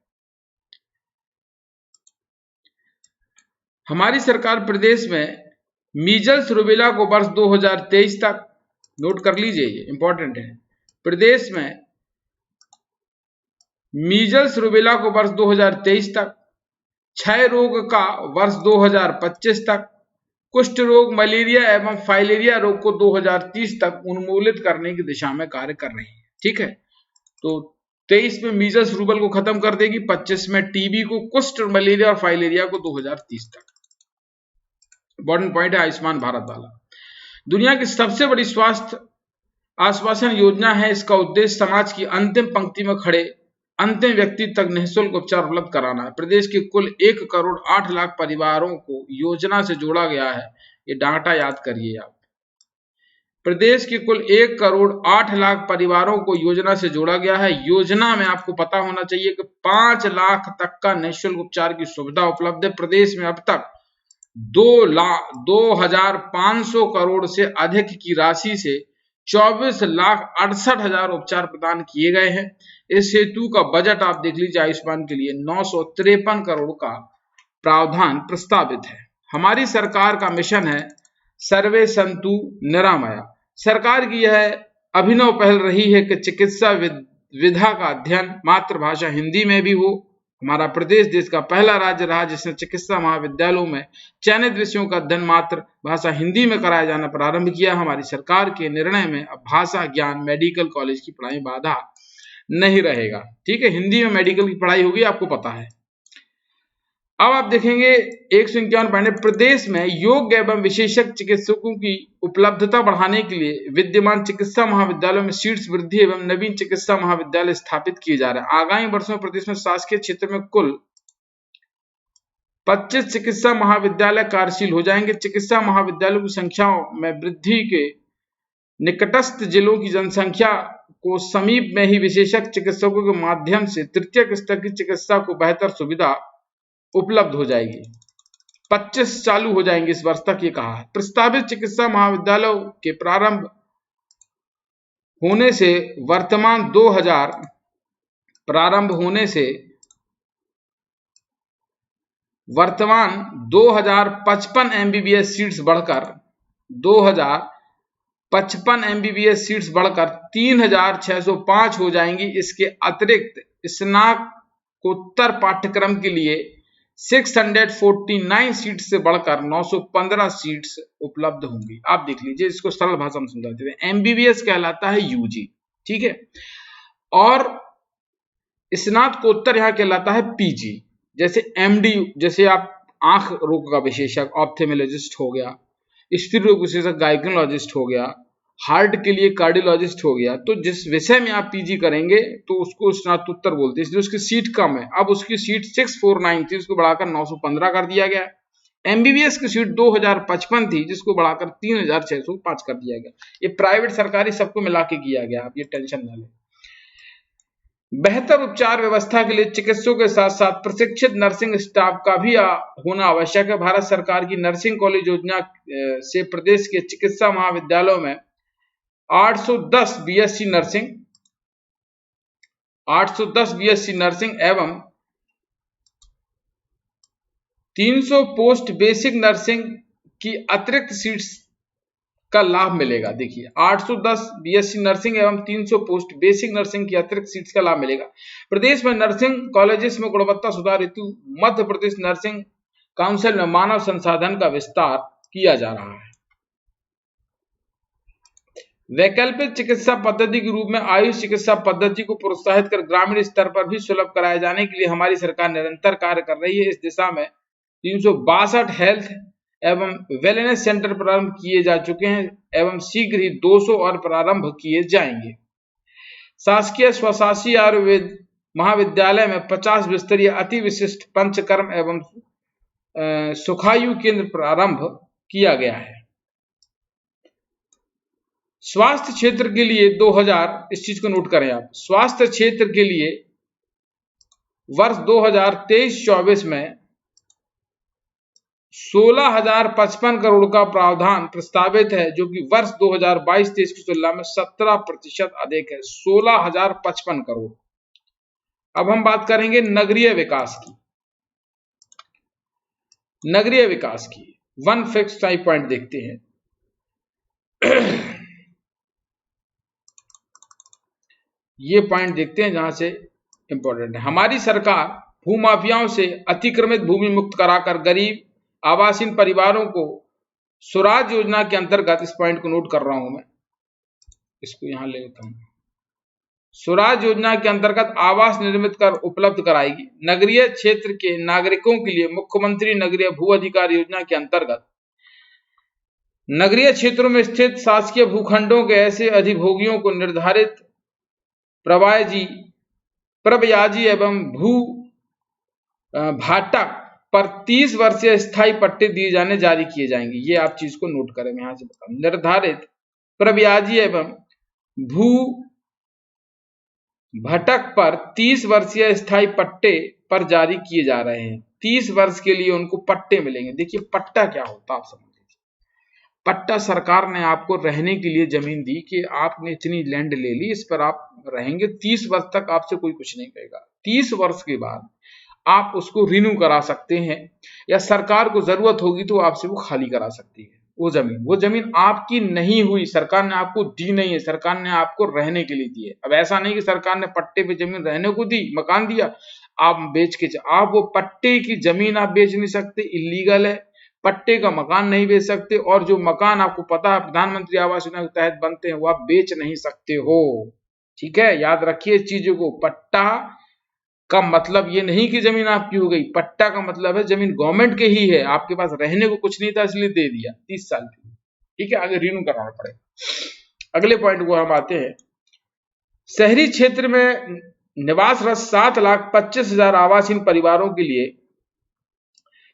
हमारी सरकार प्रदेश में मीजल्स रूबेला को वर्ष 2023 तक, नोट कर लीजिए, ये इंपॉर्टेंट है, प्रदेश में मीजल्स रूबेला को वर्ष 2023 तक, क्षय रोग का वर्ष 2025 तक, कुष्ठ रोग, मलेरिया एवं फाइलेरिया रोग को 2030 तक उन्मूलित करने की दिशा में कार्य कर रही है। ठीक है, तो 23 में मीजल्स रूबेला को खत्म कर देगी, 25 में टीबी को, कुष्ठ, मलेरिया और फाइलेरिया को 2030 तक। इंपॉर्टेंट पॉइंट है आयुष्मान भारत वाला। दुनिया की सबसे बड़ी स्वास्थ्य आश्वासन योजना है। इसका उद्देश्य समाज की अंतिम पंक्ति में खड़े अंतिम व्यक्ति तक निःशुल्क उपचार उपलब्ध कराना है। प्रदेश के कुल 1 करोड़ 8 लाख परिवारों को योजना से जोड़ा गया है। ये डाटा याद करिए आप। प्रदेश के कुल 1 करोड़ 8 लाख परिवारों को योजना से जोड़ा गया है। योजना में आपको पता होना चाहिए कि 5 लाख तक का निःशुल्क उपचार की सुविधा उपलब्ध है। प्रदेश में अब तक 2,500 करोड़ से अधिक की राशि से 24,68,000 उपचार प्रदान किए गए हैं। इस हेतु का बजट आप देख लीजिए, आयुष्मान के लिए 953 करोड़ का प्रावधान प्रस्तावित है। हमारी सरकार का मिशन है सर्वे संतु निरामया। सरकार की यह अभिनव पहल रही है कि चिकित्सा विधा का अध्ययन मातृभाषा हिंदी में भी हो। हमारा प्रदेश देश का पहला राज्य रहा जिसने चिकित्सा महाविद्यालयों में चयनित विषयों का अध्ययन मातृभाषा हिंदी में कराया जाना प्रारंभ किया। हमारी सरकार के निर्णय में अब भाषा ज्ञान मेडिकल कॉलेज की पढ़ाई बाधा नहीं रहेगा। ठीक है, हिंदी में मेडिकल की पढ़ाई होगी, आपको पता है। अब आप देखेंगे 151 पॉइंट, प्रदेश में योग्य एवं विशेषज्ञ चिकित्सकों की उपलब्धता बढ़ाने के लिए विद्यमान चिकित्सा महाविद्यालयों में सीट्स वृद्धि एवं नवीन चिकित्सा महाविद्यालय स्थापित किए जा रहे हैं। आगामी वर्षों में प्रदेश में शासकीय क्षेत्र में कुल 25 चिकित्सा महाविद्यालय कार्यशील हो जाएंगे। चिकित्सा महाविद्यालयों की संख्या में वृद्धि के निकटस्थ जिलों की जनसंख्या को समीप में ही विशेषज्ञ चिकित्सकों के माध्यम से तृतीयक स्तर की चिकित्सा को बेहतर सुविधा उपलब्ध हो जाएगी। 25 चालू हो जाएंगे इस वर्ष तक, ये कहा है। प्रस्तावित चिकित्सा महाविद्यालयों के प्रारंभ होने से वर्तमान 2055 एमबीबीएस सीट्स बढ़कर 3,605 हो जाएंगी। इसके अतिरिक्त स्नातकोत्तर पाठ्यक्रम के लिए 649 सीट से बढ़कर 915 सीट्स उपलब्ध होंगी। आप देख लीजिए, इसको सरल भाषा में समझा देते हैं। एमबीबीएस कहलाता है यूजी, ठीक है, और स्नातकोत्तर यहां कहलाता है पीजी। जैसे एमडी, जैसे आप आंख रोग का विशेषज्ञ ऑप्थेमोलॉजिस्ट हो गया, स्त्री रोग विशेषज्ञ गायनेकोलॉजिस्ट हो गया, हार्ट के लिए कार्डियोलॉजिस्ट हो गया। तो जिस विषय में आप पीजी करेंगे तो उसको स्नातकोत्तर बोलते हैं, इसलिए उसकी सीट कम है। अब उसकी सीट 649 थी, उसको बढ़ाकर 915 कर दिया गया। एमबीबीएस की सीट 2055 थी, जिसको बढ़ाकर 3,605 कर दिया गया। ये प्राइवेट सरकारी सबको मिला के किया गया, आप ये टेंशन ना लें। बेहतर उपचार व्यवस्था के लिए चिकित्सकों के साथ साथ प्रशिक्षित नर्सिंग स्टाफ का भी होना आवश्यक है। भारत सरकार की नर्सिंग कॉलेज योजना से प्रदेश के चिकित्सा महाविद्यालयों में 810 बीएससी नर्सिंग एवं 300 पोस्ट बेसिक नर्सिंग की अतिरिक्त सीट्स का लाभ मिलेगा। देखिए, 810 बीएससी नर्सिंग एवं 300 पोस्ट बेसिक नर्सिंग की अतिरिक्त सीट्स का लाभ मिलेगा। प्रदेश में नर्सिंग कॉलेजेस में गुणवत्ता सुधार हेतु मध्य प्रदेश नर्सिंग काउंसिल में मानव संसाधन का विस्तार किया जा रहा है। वैकल्पिक चिकित्सा पद्धति के रूप में आयुष चिकित्सा पद्धति को प्रोत्साहित कर ग्रामीण स्तर पर भी सुलभ कराए जाने के लिए हमारी सरकार निरंतर कार्य कर रही है। इस दिशा में 362 हेल्थ एवं वेलनेस सेंटर प्रारंभ किए जा चुके हैं एवं शीघ्र ही 200 और प्रारंभ किए जाएंगे। शासकीय स्वशासी आयुर्वेद महाविद्यालय में 50 बिस्तरीय अति विशिष्ट पंचकर्म एवं सुखायु केंद्र प्रारंभ किया गया है। स्वास्थ्य क्षेत्र के लिए 2000, इस चीज को नोट करें आप, स्वास्थ्य क्षेत्र के लिए वर्ष 2023-24 में 16,055 करोड़ का प्रावधान प्रस्तावित है, जो कि वर्ष 2022-23 की तुलना में 17% अधिक है। 16,055 करोड़। अब हम बात करेंगे नगरीय विकास की। नगरीय विकास की 1 फिक्स टाइप पॉइंट देखते हैं। ये पॉइंट देखते हैं जहां से इंपॉर्टेंट है। हमारी सरकार भूमाफियाओं से अतिक्रमित भूमि मुक्त कराकर गरीब आवासीन परिवारों को स्वराज योजना के अंतर्गत, इस पॉइंट को नोट कर रहा हूं मैं, इसको यहां ले लेता हूं, स्वराज योजना के अंतर्गत आवास निर्मित कर उपलब्ध कराएगी। नगरीय क्षेत्र के नागरिकों के लिए मुख्यमंत्री नगरीय भू अधिकार योजना के अंतर्गत नगरीय क्षेत्रों में स्थित शासकीय भूखंडों के ऐसे अधिभोगियों को निर्धारित प्रब्याजी एवं भू भाटक पर 30 वर्षीय स्थायी पट्टे दिए जाने जारी किए जाएंगे। ये आप चीज को नोट करें, मैं यहां से बता, निर्धारित प्रब्याजी एवं भू भटक पर 30 वर्षीय स्थायी पट्टे पर जारी किए जा रहे हैं। 30 वर्ष के लिए उनको पट्टे मिलेंगे। देखिए पट्टा क्या होता है आप समझ लीजिए। पट्टा सरकार ने आपको रहने के लिए जमीन दी कि आपने इतनी लैंड ले ली, इस पर आप रहेंगे, 30 वर्ष तक आपसे कोई कुछ नहीं कहेगा। 30 वर्ष के बाद आप उसको रिन्यू करा सकते हैं या सरकार को जरूरत होगी तो आपसे वो खाली करा सकती है। वो जमीन आपकी नहीं हुई, सरकार ने आपको दी नहीं है, सरकार ने आपको रहने के लिए दी है। अब ऐसा नहीं कि सरकार ने पट्टे पे जमीन रहने को दी, मकान दिया, आप बेच के, आप वो पट्टे की जमीन आप बेच नहीं सकते, इलीगल है। पट्टे का मकान नहीं बेच सकते, और जो मकान आपको पता है प्रधानमंत्री आवास योजना के तहत बनते हैं वो आप बेच नहीं सकते हो। ठीक है, याद रखिए इस चीजों को। पट्टा का मतलब ये नहीं कि जमीन आपकी हो गई, पट्टा का मतलब है जमीन गवर्नमेंट के ही है, आपके पास रहने को कुछ नहीं था इसलिए दे दिया 30 साल के लिए। ठीक है, आगे रिन्यू कराना पड़ेगा। अगले पॉइंट को हम आते हैं। शहरी क्षेत्र में निवासरत 7,25,000 आवासीन परिवारों के लिए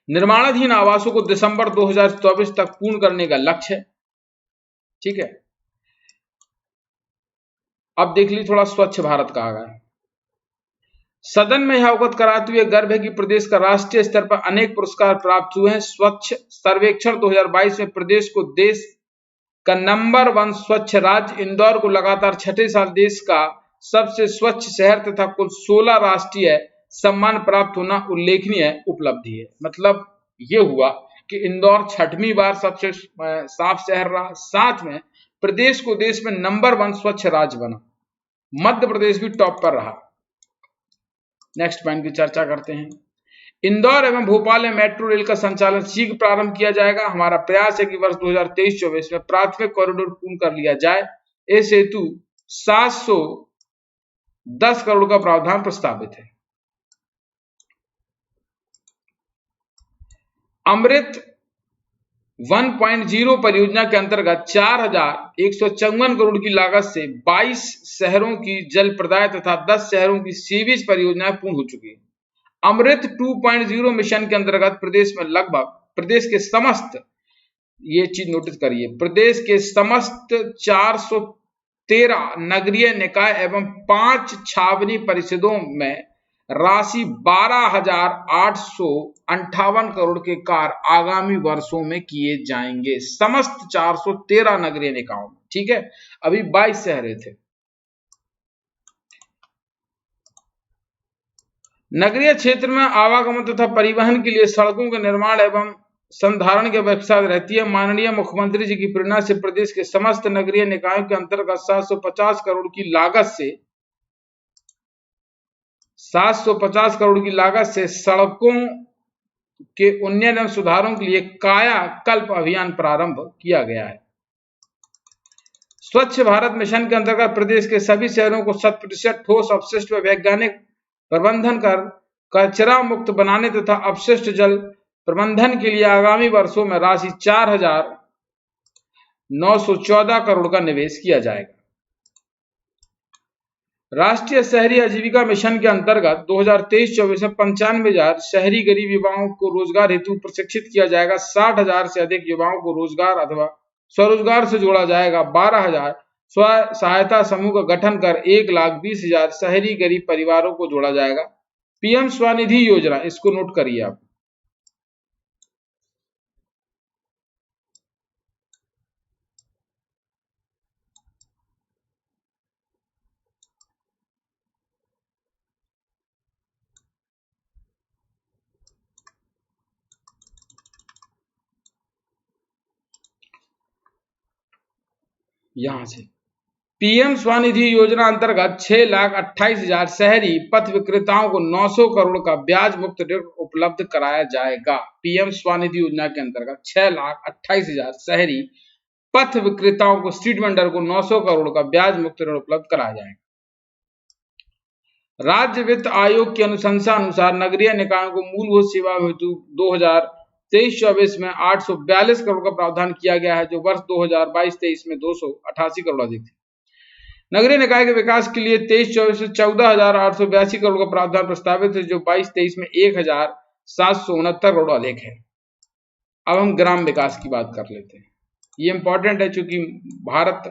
निर्माणाधीन आवासों को दिसंबर 2024 तक पूर्ण करने का लक्ष्य है। ठीक है, अब देख लीजिए थोड़ा स्वच्छ भारत का आ गया। सदन में यह अवगत कराते हुए गर्व है कि प्रदेश का राष्ट्रीय स्तर पर अनेक पुरस्कार प्राप्त हुए हैं। स्वच्छ सर्वेक्षण 2022 में प्रदेश को देश का नंबर 1 स्वच्छ राज्य, इंदौर को लगातार छठे साल देश का सबसे स्वच्छ शहर तथा कुल 16 राष्ट्रीय सम्मान प्राप्त होना उल्लेखनीय उपलब्धि है। मतलब ये हुआ कि इंदौर छठवीं बार सबसे साफ शहर रहा, साथ में प्रदेश को देश में नंबर 1 स्वच्छ राज्य बना। मध्य प्रदेश भी टॉप पर रहा। नेक्स्ट पॉइंट की चर्चा करते हैं। इंदौर एवं भोपाल में मेट्रो रेल का संचालन शीघ्र प्रारंभ किया जाएगा। हमारा प्रयास है कि वर्ष 2023-24 में प्राथमिक कॉरिडोर पूर्ण कर लिया जाए। इस हेतु 710 करोड़ का प्रावधान प्रस्तावित है। अमृत 1.0 परियोजना के अंतर्गत 4,154 करोड़ की लागत से 22 शहरों की जल प्रदाय तथा 10 शहरों की सीवेज परियोजनाएं पूर्ण हो चुकी है। अमृत 2.0 मिशन के अंतर्गत प्रदेश में लगभग प्रदेश के समस्त, ये चीज नोटिस करिए, प्रदेश के समस्त 413 नगरीय निकाय एवं 5 छावनी परिषदों में राशि 12,858 करोड़ के कार्य आगामी वर्षों में किए जाएंगे। समस्त 413 नगरीय निकायों में। ठीक है, अभी 22 शहर थे। नगरीय क्षेत्र में आवागमन तथा परिवहन के लिए सड़कों के निर्माण एवं संधारण की अपेक्षा रहती है। माननीय मुख्यमंत्री जी की प्रेरणा से प्रदेश के समस्त नगरीय निकायों के अंतर्गत 750 करोड़ की लागत से सड़कों के उन्नयन एवं सुधारों के लिए कायाकल्प अभियान प्रारंभ किया गया है। स्वच्छ भारत मिशन के अंतर्गत प्रदेश के सभी शहरों को 100% ठोस अपशिष्ट व वैज्ञानिक प्रबंधन कर कचरा मुक्त बनाने तथा अपशिष्ट जल प्रबंधन के लिए आगामी वर्षों में राशि 4,914 करोड़ का निवेश किया जाएगा। राष्ट्रीय शहरी आजीविका मिशन के अंतर्गत 2023-24 में 95,000 शहरी गरीब युवाओं को रोजगार हेतु प्रशिक्षित किया जाएगा। 60,000 से अधिक युवाओं को रोजगार अथवा स्वरोजगार से जोड़ा जाएगा। 12,000 स्व सहायता समूह का गठन कर 1,20,000 शहरी गरीब परिवारों को जोड़ा जाएगा। पीएम स्वनिधि योजना, इसको नोट करिए आप। यहां से पीएम स्वनिधि योजना अंतर्गत 6,28,000 शहरी पथ विक्रेताओं को 900 करोड़ का ब्याज मुक्त ऋण उपलब्ध कराया जाएगा। पीएम स्वनिधि योजना के अंतर्गत 6,28,000 शहरी पथ विक्रेताओं को, स्ट्रीट वेंडर को 900 करोड़ का ब्याज मुक्त ऋण उपलब्ध कराया जाएगा। राज्य वित्त आयोग की अनुशंसा अनुसार नगरीय निकायों को मूलभूत सेवा हेतु 2023-24 में 842 करोड़ का प्रावधान किया गया है, जो वर्ष 2022-23 में 288 करोड़ अधिक थे। नगरीय निकाय के विकास के लिए 23-24 में 14,882 करोड़ का प्रावधान प्रस्तावित है, जो 22-23 में 1,769 करोड़ अधिक है। अब हम ग्राम विकास की बात कर लेते हैं। ये इंपॉर्टेंट है क्योंकि भारत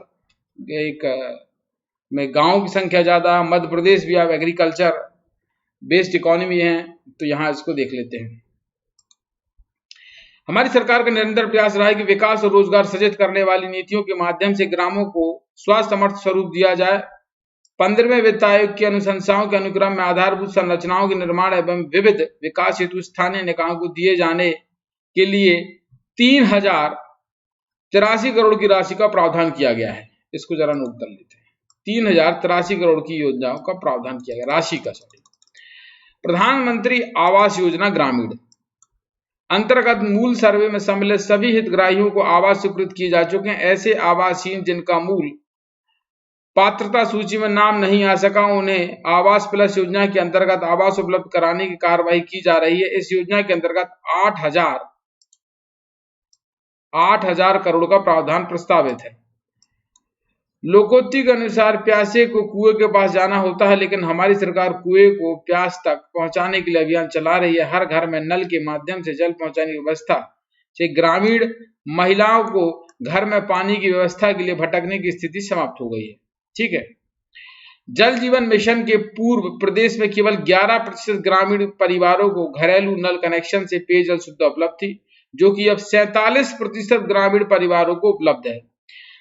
में गांव की संख्या ज्यादा, मध्य प्रदेश भी अब एग्रीकल्चर बेस्ड इकोनॉमी है, तो यहां इसको देख लेते हैं। हमारी सरकार का निरंतर प्रयास रहा है कि विकास और रोजगार सृजित करने वाली नीतियों के माध्यम से ग्रामों को स्वास्थ्य स्वरूप दिया जाए। 15वें वित्त आयोग की अनुशंसाओं के अनुक्रम में आधारभूत संरचनाओं के निर्माण एवं विविध विकास हेतु स्थानीय निकायों को दिए जाने के लिए 3,083 करोड़ की राशि का प्रावधान किया गया है। इसको जरा नोट कर लेते हैं। 3,083 करोड़ की योजनाओं का प्रावधान किया गया, राशि का। प्रधानमंत्री आवास योजना ग्रामीण अंतर्गत मूल सर्वे में सम्मिलित सभी हितग्राहियों को आवास स्वीकृत किए जा चुके हैं। ऐसे आवासहीन जिनका मूल पात्रता सूची में नाम नहीं आ सका, उन्हें आवास प्लस योजना के अंतर्गत आवास उपलब्ध कराने की कार्रवाई की जा रही है। इस योजना के अंतर्गत 8,000 करोड़ का प्रावधान प्रस्तावित है। लोकोक्ति के अनुसार प्यासे को कुएं के पास जाना होता है, लेकिन हमारी सरकार कुएं को प्यास तक पहुंचाने के लिए अभियान चला रही है। हर घर में नल के माध्यम से जल पहुंचाने की व्यवस्था से ग्रामीण महिलाओं को घर में पानी की व्यवस्था के लिए भटकने की स्थिति समाप्त हो गई है। ठीक है। जल जीवन मिशन के पूर्व प्रदेश में केवल 11% ग्रामीण परिवारों को घरेलू नल कनेक्शन से पेयजल सुविधा उपलब्ध थी, जो कि अब 47% ग्रामीण परिवारों को उपलब्ध है।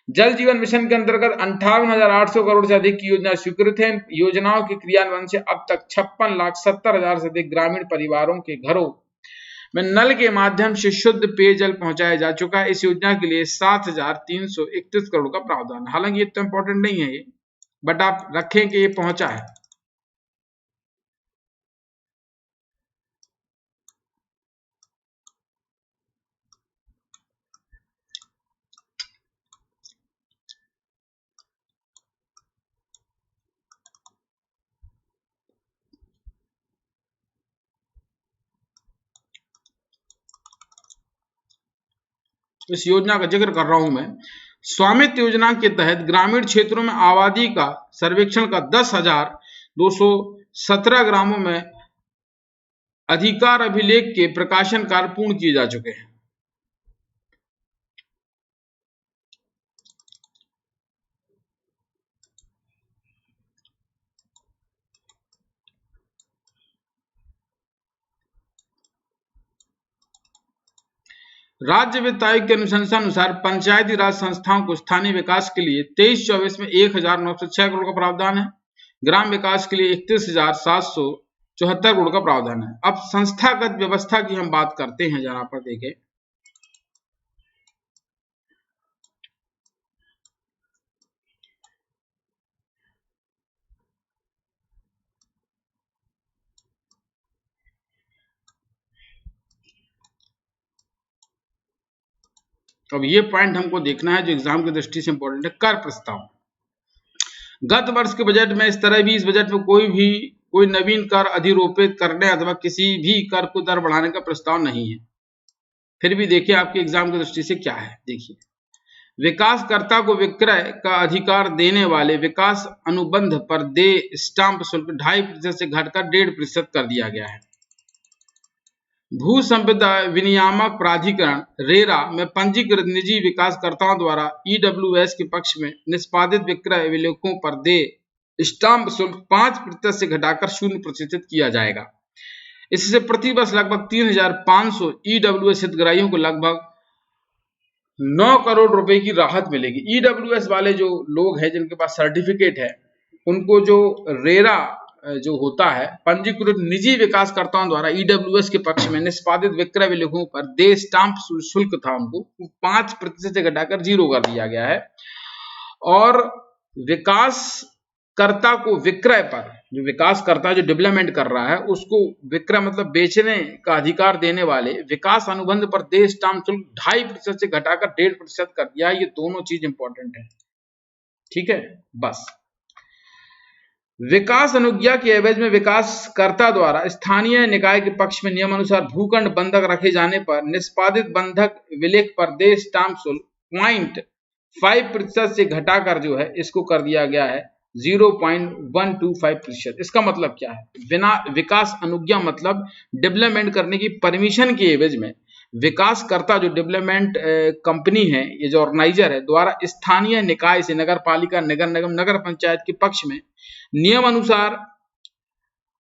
जल जीवन मिशन के अंतर्गत 58,800 करोड़ से अधिक की योजना स्वीकृत है। योजनाओं के क्रियान्वयन से अब तक 56,70,000 से अधिक ग्रामीण परिवारों के घरों में नल के माध्यम से शुद्ध पेयजल पहुंचाया जा चुका है। इस योजना के लिए 7,331 करोड़ का प्रावधान। हालांकि ये तो इंपॉर्टेंट नहीं है ये, बट आप रखें कि ये पहुंचा है। इस योजना का जिक्र कर रहा हूं मैं। स्वामित्व योजना के तहत ग्रामीण क्षेत्रों में आबादी का सर्वेक्षण का 10,217 ग्रामों में अधिकार अभिलेख के प्रकाशन कार्य पूर्ण किए जा चुके हैं। राज्य वित्त आयोग की अनुशंसा अनुसार पंचायती राज संस्थाओं को स्थानीय विकास के लिए 23-24 में 1,906 करोड़ का प्रावधान है। ग्राम विकास के लिए 31,774 करोड़ का प्रावधान है। अब संस्थागत व्यवस्था की हम बात करते हैं, जहां पर देखें। अब ये पॉइंट हमको देखना है जो एग्जाम की दृष्टि से इंपॉर्टेंट है। कर प्रस्ताव। गत वर्ष के बजट में इस तरह भी इस बजट में कोई नवीन कर अधिरोपित करने अथवा किसी भी कर को दर बढ़ाने का प्रस्ताव नहीं है। फिर भी देखिए आपके एग्जाम की दृष्टि से क्या है। देखिए, विकासकर्ता को विक्रय का अधिकार देने वाले विकास अनुबंध पर देय स्टाम्प शुल्क 2.5% से घटकर 1.5% कर दिया गया है। भू संपदा विनियामक प्राधिकरण रेरा में पंजीकृत निजी विकासकर्ताओं द्वारा ईडब्ल्यूएस के पक्ष में निष्पादित विक्रय अभिलेखों पर देय स्टाम्प शुल्क 5% से घटाकर 0% किया जाएगा। इससे प्रति वर्ष लगभग 3,500 ईडब्ल्यूएस हितग्राहियों को लगभग 9 करोड़ रुपए की राहत मिलेगी। ईडब्ल्यूएस वाले जो लोग हैं जिनके पास सर्टिफिकेट है, उनको जो रेरा जो होता है, पंजीकृत निजी विकासकर्ताओं द्वारा ईडब्ल्यूएस के पक्ष में निष्पादित विक्रय अभिलेखों पर देय स्टाम्प शुल्क था, उनको 5% से घटाकर 0 कर दिया गया है। और विकासकर्ता को विक्रय पर, जो विकासकर्ता जो डेवलपमेंट कर रहा है उसको विक्रय मतलब बेचने का अधिकार देने वाले विकास अनुबंध पर देय स्टाम्प शुल्क 2.5% से घटाकर 1.5% कर दिया। ये दोनों चीज इंपॉर्टेंट है, ठीक है। बस विकास अनुज्ञा के एवज में विकासकर्ता द्वारा स्थानीय निकाय के पक्ष में नियमानुसार भूखंड बंधक रखे जाने पर निष्पादित बंधक विलेख पर देय स्टाम्प शुल्क 0.5% से घटाकर जो है इसको कर दिया गया है 0.125%। इसका मतलब क्या है? बिना विकास अनुज्ञा मतलब डेवलपमेंट करने की परमिशन के एवज में विकासकर्ता जो डेवलपमेंट कंपनी है, ये जो ऑर्गेनाइजर है, द्वारा स्थानीय निकाय से नगर पालिका, नगर निगम, नगर पंचायत के पक्ष में नियम अनुसार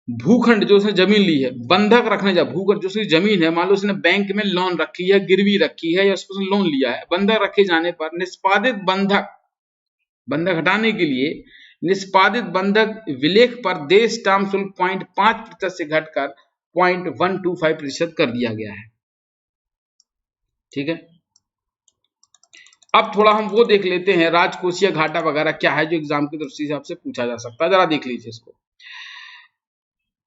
भूखंड जो उसने जमीन ली है बंधक रखने जा, भूखंड जो उसकी जमीन है, मान लो उसने बैंक में लोन रखी है, गिरवी रखी है या उसने लोन लिया है, बंधक रखे जाने पर निष्पादित बंधक हटाने के लिए निष्पादित बंधक विलेख पर देय स्टाम्प शुल्क 0.5% से घटकर 0.125% कर दिया गया है, ठीक है। अब थोड़ा हम वो देख लेते हैं राजकोषीय घाटा वगैरह क्या है जो एग्जाम की दृष्टि से आपसे पूछा जा सकता है, जरा देख लीजिए इसको।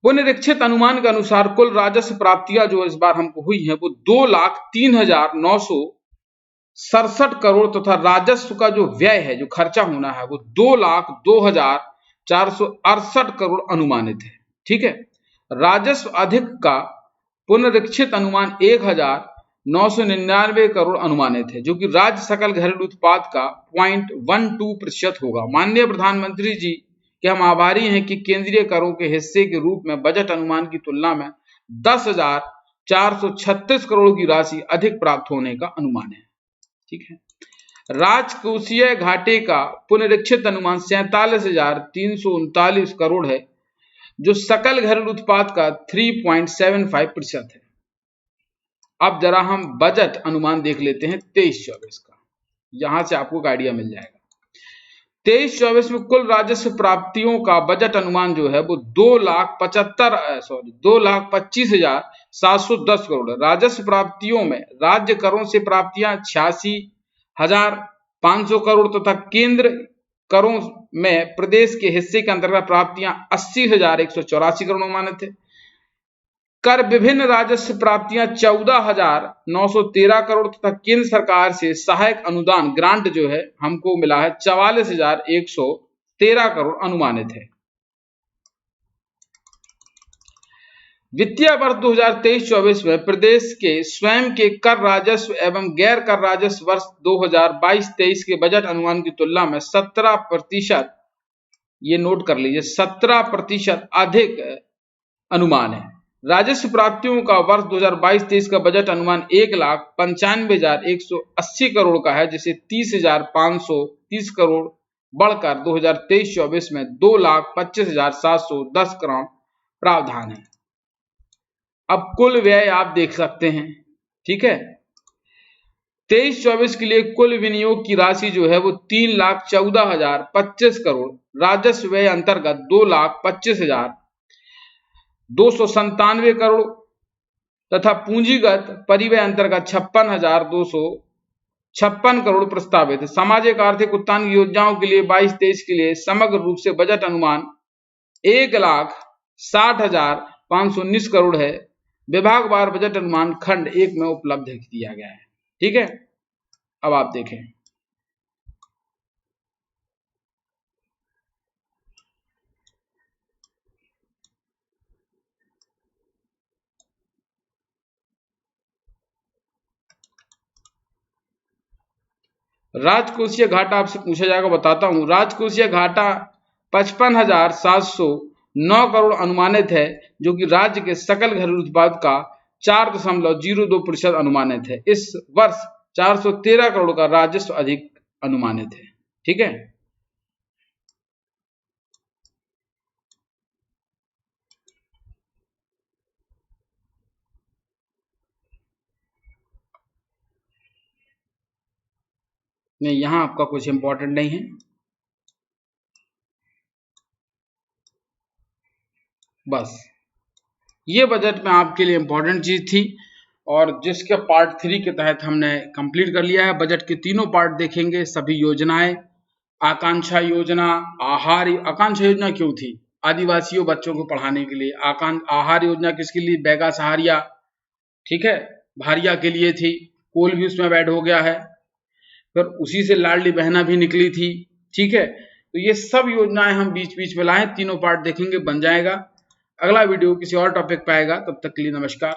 पुनरीक्षित अनुमान के अनुसार कुल राजस्व प्राप्तियां जो इस बार हमको हुई है वो 2,03,967 करोड़ तथा राजस्व का जो व्यय है, जो खर्चा होना है वो 2,02,468 करोड़ अनुमानित है, ठीक है। राजस्व अधिक का पुनरीक्षित अनुमान 1,999 करोड़ अनुमानित है, जो कि राज्य सकल घरेलू उत्पाद का 0.12% होगा। माननीय प्रधानमंत्री जी के हम आभारी हैं कि केंद्रीय करों के हिस्से के रूप में बजट अनुमान की तुलना में 10,436 करोड़ की राशि अधिक प्राप्त होने का अनुमान है, ठीक है। राजकोषीय घाटे का पुनरीक्षित अनुमान 47,339 करोड़ है, जो सकल घरेलू उत्पाद का 3.75% है। अब जरा हम बजट अनुमान देख लेते हैं 23-24 का, यहां से आपको एक आइडिया मिल जाएगा। 23-24 में कुल राजस्व प्राप्तियों का बजट अनुमान जो है वो 2,25,710 करोड़ है। राजस्व प्राप्तियों में राज्य करों से प्राप्तियां 86,500 करोड़ तथा केंद्र करों में प्रदेश के हिस्से के अंतर्गत प्राप्तियां 80,184 करोड़ अनुमानित है। कर विभिन्न राजस्व प्राप्तियां 14,913 करोड़ तथा केंद्र सरकार से सहायक अनुदान ग्रांट जो है हमको मिला है 44,113 करोड़ अनुमानित है। वित्तीय वर्ष 2023-24 में प्रदेश के स्वयं के कर राजस्व एवं गैर कर राजस्व वर्ष 2022-23 के बजट अनुमान की तुलना में 17%, ये नोट कर लीजिए, 17% अधिक अनुमान है। राजस्व प्राप्तियों का वर्ष 2022-23 का बजट अनुमान 1,95,180 करोड़ का है, जिसे 30,530 करोड़ बढ़कर 2023-24 में 2,25,710 करोड़ प्रावधान है। अब कुल व्यय आप देख सकते हैं, ठीक है। 23-24 के लिए कुल विनियोग की राशि जो है वो 3,14,025 करोड़, राजस्व व्यय अंतर्गत 2,25,297 करोड़ तथा पूंजीगत परिव्यय अंतर्गत 56,256 करोड़ प्रस्तावित है। सामाजिक आर्थिक उत्थान योजनाओं के लिए 22-23 के लिए समग्र रूप से बजट अनुमान 1,60,519 करोड़ है। विभागवार बजट अनुमान खंड 1 में उपलब्ध किया गया है, ठीक है। अब आप देखें, राजकोषीय घाटा आपसे पूछा जाएगा, बताता हूं। राजकोषीय घाटा 55,709 करोड़ अनुमानित है, जो कि राज्य के सकल घरेलू उत्पाद का 4.02% अनुमानित है। इस वर्ष 413 करोड़ का राजस्व अधिक अनुमानित है, ठीक है। नहीं, यहां आपका कुछ इंपॉर्टेंट नहीं है, बस ये बजट में आपके लिए इंपॉर्टेंट चीज थी और जिसके पार्ट 3 के तहत हमने कंप्लीट कर लिया है। बजट के तीनों पार्ट देखेंगे, सभी योजनाएं आकांक्षा योजना, आकांक्षा योजना क्यों थी? आदिवासियों बच्चों को पढ़ाने के लिए। आहार योजना किसके लिए? बैगा सहारिया, ठीक है, भारिया के लिए थी। कोल भी उसमें ऐड हो गया है। फिर उसी से लाडली बहना भी निकली थी, ठीक है। तो ये सब योजनाएं हम बीच बीच में लाए, तीनों पार्ट देखेंगे, बन जाएगा। अगला वीडियो किसी और टॉपिक पे आएगा, तब तक के लिए नमस्कार।